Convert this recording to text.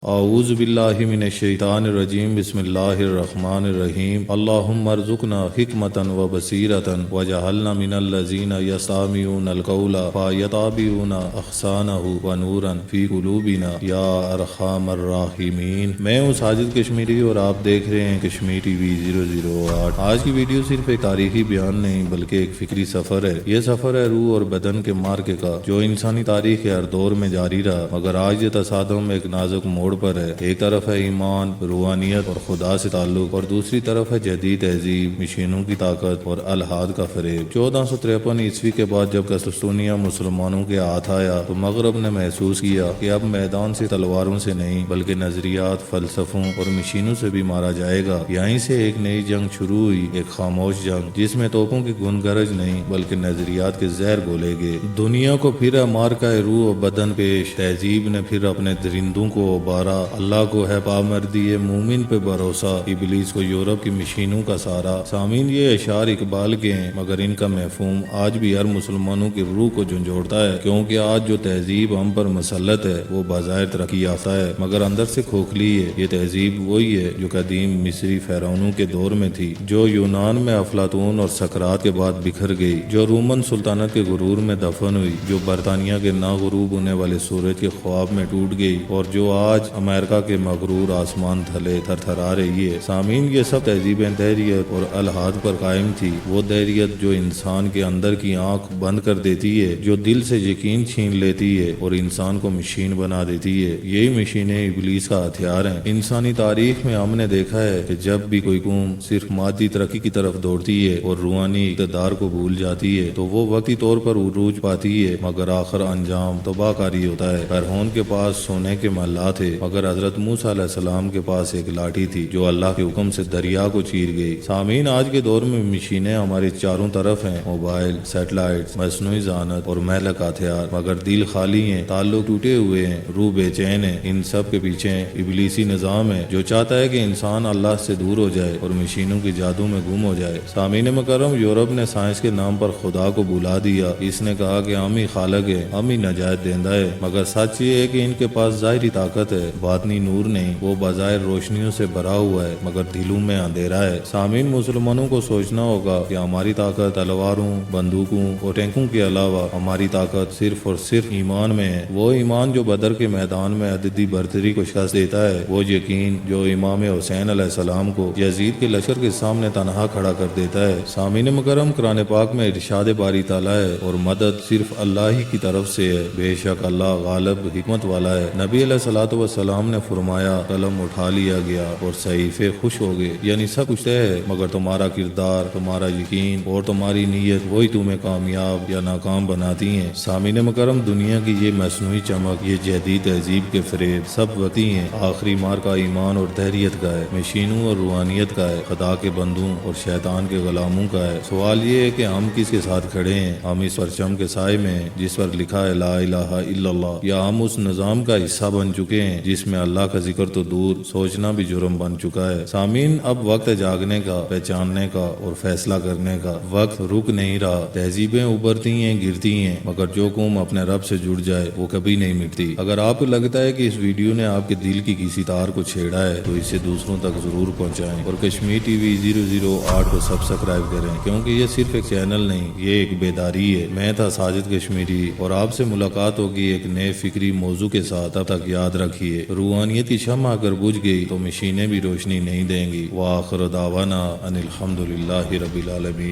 اعوذ باللہ من الشیطان الرجیم بسم اللہ الرحمن الرحیم اللہم ارزقنا حکمتا و بصیرتا وجعلنا من الذین یستمعون القول فیتبعون احسنہ ونورا فی قلوبنا یا ارحم الراحمین۔ میں ہوں ساجد کشمیری اور آپ دیکھ رہے ہیں کشمیر ٹی وی 008۔ آج کی ویڈیو صرف ایک تاریخی بیان نہیں بلکہ ایک فکری سفر ہے۔ یہ سفر ہے روح اور بدن کے مارکے کا جو انسانی تاریخ کے ہر دور میں جاری رہا، مگر آج یہ تصادم ایک نازک موڑ پر ہے۔ ایک طرف ہے ایمان، روحانیت اور خدا سے تعلق، اور دوسری طرف ہے جدید تہذیب، مشینوں کی طاقت اور الحاد کا فریب۔ 1453 عیسوی کے بعد جب قسطنطنیہ مسلمانوں کے ہاتھ آیا تو مغرب نے محسوس کیا کہ اب میدان سے تلواروں سے نہیں بلکہ نظریات، فلسفوں اور مشینوں سے بھی مارا جائے گا۔ یہیں سے ایک نئی جنگ شروع ہوئی، ایک خاموش جنگ جس میں توپوں کی گن گرج نہیں بلکہ نظریات کے زہر گولے گئے۔ دنیا کو پھر مارکہ روح و بدن پیش، تہذیب نے پھر اپنے درندوں کو ابارا، اللہ کو ہے پامردی مومن پہ بھروسہ، ابلیس کو یورپ کی مشینوں کا سہارا۔ سامعین، یہ اشعار اقبال کے ہیں مگر ان کا مفہوم آج بھی ہر مسلمانوں کی روح کو جھنجھوڑتا ہے، کیونکہ آج جو تہذیب ہم پر مسلط ہے وہ بظاہر ترقی یافتہ ہے مگر اندر سے کھوکھلی ہے۔ یہ تہذیب وہی ہے جو قدیم مصری فرعونوں کے دور میں تھی، جو یونان میں افلاطون اور سقراط کے بعد بکھر گئی، جو رومن سلطنت کے غرور میں دفن ہوئی، جو برطانیہ کے نا غروب ہونے والے سورج کے خواب میں ٹوٹ گئی، اور جو آج امریکہ کے مغرور آسمان تھلے تھر تھرا رہی ہے۔ سامعین، یہ سب تہذیبیں دہریت اور الحاد پر قائم تھی، وہ دہریت جو انسان کے اندر کی آنکھ بند کر دیتی ہے، جو دل سے یقین چھین لیتی ہے اور انسان کو مشین بنا دیتی ہے۔ یہی مشینیں ابلیس کا ہتھیار ہیں۔ انسانی تاریخ میں ہم نے دیکھا ہے کہ جب بھی کوئی قوم صرف مادی ترقی کی طرف دوڑتی ہے اور روحانی اقتدار کو بھول جاتی ہے تو وہ وقتی طور پر عروج پاتی ہے مگر آخر انجام تباہ کاری ہوتا ہے۔ فرعون کے پاس سونے کے محلات تھے مگر حضرت موسیٰ علیہ السلام کے پاس ایک لاٹھی تھی جو اللہ کے حکم سے دریا کو چیر گئی۔ سامعین، آج کے دور میں مشینیں ہمارے چاروں طرف ہیں، موبائل، سیٹلائٹ، مصنوعی ذہانت اور مہلک ہتھیار، مگر دل خالی ہیں، تعلق ٹوٹے ہوئے ہیں، روح بے چین ہے۔ ان سب کے پیچھے ابلیسی نظام ہے جو چاہتا ہے کہ انسان اللہ سے دور ہو جائے اور مشینوں کے جادو میں گم ہو جائے۔ سامعین مکرم، یورپ نے سائنس کے نام پر خدا کو بھلا دیا۔ اس نے کہا کہ ہم ہی خالق ہے، ہم ہی نجات دہندہ ہے، مگر سچ یہ ہے کہ ان کے پاس ظاہری طاقت ہے، باطنی نور نہیں۔ وہ بظاہر روشنیوں سے بھرا ہوا ہے مگر دلوں میں اندھیرا ہے۔ سامعین، مسلمانوں کو سوچنا ہوگا کہ ہماری طاقت تلواروں، بندوقوں اور ٹینکوں کے علاوہ ہماری طاقت صرف اور صرف ایمان میں ہے۔ وہ ایمان جو بدر کے میدان میں عددی برتری کو شکست دیتا ہے، وہ یقین جو امام حسین علیہ السلام کو یزید کے لشکر کے سامنے تنہا کھڑا کر دیتا ہے۔ سامعین مکرم، قرآن پاک میں ارشاد باری تعالیٰ ہے اور مدد صرف اللہ ہی کی طرف سے ہے، بے شک اللہ غالب حکمت والا ہے۔ نبی علیہ الصلوۃ والسلام نے فرمایا، قلم اٹھا لیا گیا اور صحیفے خوش ہو گئے، یعنی سب کچھ طے ہے مگر تمہارا کردار، تمہارا یقین اور تمہاری نیت وہی تمہیں کامیاب یا ناکام بناتی ہیں۔ سامعین مکرم، دنیا کی یہ مصنوعی چمک، یہ جدید تہذیب کے فریب سب وقتی ہیں، آخری مارکہ ایمان اور دہریت کا ہے، مشینوں اور روحانیت کا ہے، خدا کے بندوں اور شیطان کے غلاموں کا ہے۔ سوال یہ ہے کہ ہم کس کے ساتھ کھڑے ہیں؟ ہم اس پرچم کے سائے میں ہیں جس پر لکھا ہے لا الہ الا اللہ، یا ہم اس نظام کا حصہ بن چکے ہیں جس میں اللہ کا ذکر تو دور، سوچنا بھی جرم بن چکا ہے۔ سامعین، اب وقت ہے جاگنے کا، پہچاننے کا اور فیصلہ کرنے کا۔ وقت رک نہیں رہا، تہذیبیں ابھرتی ہیں، گرتی ہیں، مگر جو قوم اپنے رب سے جڑ جائے وہ کبھی نہیں مٹتی۔ اگر آپ کو لگتا ہے کہ اس ویڈیو نے آپ کے دل کی کسی تار کو چھیڑا ہے تو اسے دوسروں تک ضرور پہنچائیں اور کشمیر ٹی وی 008 کو سبسکرائب کریں، کیونکہ یہ صرف ایک چینل نہیں، یہ ایک بیداری ہے۔ میں تھا ساجد کشمیری اور آپ سے ملاقات ہوگی ایک نئے فکری موضوع کے ساتھ۔ اب تک یاد رکھیے، روحانیت کی شمع اگر بجھ گئی تو مشینیں بھی روشنی نہیں دیں گی۔ وآخر دعوانا ان الحمدللہ رب العالمین۔